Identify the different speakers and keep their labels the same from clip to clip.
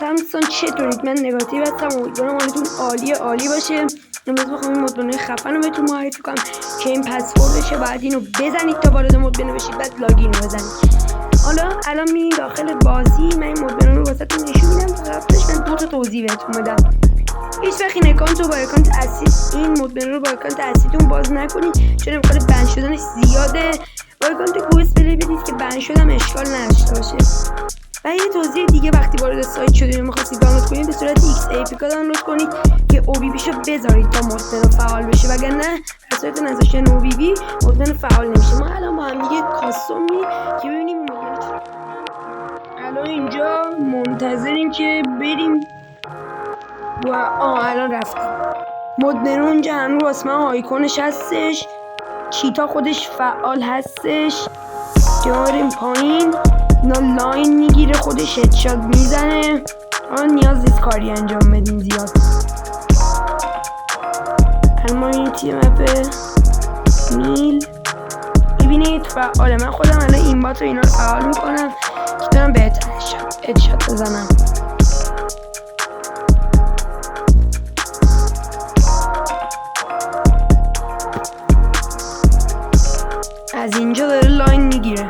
Speaker 1: دوستان چطورید؟ من نگاتیو هستم. امیدوارم حالتون عالی باشه. امروز میخوام این مدبنه خفن رو بهتون معرفی کنم که این پسوردشه. باید اینو بزنید تا وارد مدبنه بشید، بعد لاگین رو بزنید. حالا الان میریم داخل بازی. من این مدبنه رو واسهتون نشون میدم. قبلش من 2 تا توضیح بهتون بدم. هیچ وقت این اکانت رو با اکانت اصلی، این مدبنه رو با اکانت اصلیتون باز نکنید، چون امکان بند شدنش زیاده. با اکانت گوگل پلی بدید که بند شدم اشکال نداشته باشه. و یه توضیح دیگه، وقتی وارد سایت شدید و می‌خواستید دانلود کنید، به صورت XAPK دانلود کنید که OBB شو بذارید تا مدبن فعال بشه، وگرنه در صورت نذاشتن OBB مدبن فعال نمیشه. ما الان با هم دیگه کاستوم که ببینیم مدبن چی. الان اینجا منتظریم که بریم و الان رفتیم. مدبن اونجا هنوز واسه من آیکونش هستش، چیتا خودش فعال هستش. بریم پایین. اینا لاین میگیره، خودش هدشات میزنه. نیاز نیست کاری انجام بدیم زیاد. المانیتی مپ میل ببینید فعاله. من خودم الان این بات و اینا رو فعال میکنم که دارم بهتر هدشات بزنم. از اینجا داره لاین میگیره.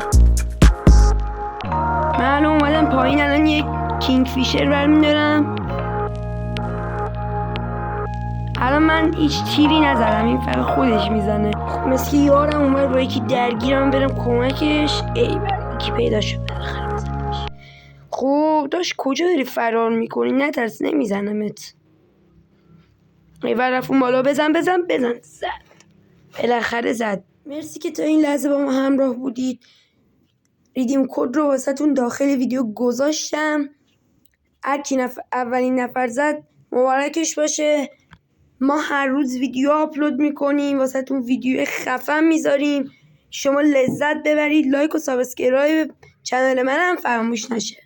Speaker 1: من الان اومدم پایین. الان یک کینگ فیشر برمیدارم. الان من هیچ تیری نزدم، این فقط خودش میزنه. مثل یارم اومد با یکی درگیرم، برم کمکش. ای بر یکی پیدا شد بالاخره بزنمش. خب داشت کجا داری فرار میکنی؟ نترس، نمیزنمت. ای بر رفت بالا. بزن زد. بالاخره زد. مرسی که تا این لحظه با ما همراه بودید. ریدیم کد رو واسهتون داخل ویدیو گذاشتم. هر کی اولین نفر زد مبارکش باشه. ما هر روز ویدیو آپلود میکنیم، واسهتون ویدیو خفن میذاریم. شما لذت ببرید. لایک و سابسکرایب چنل منم فراموش نشه.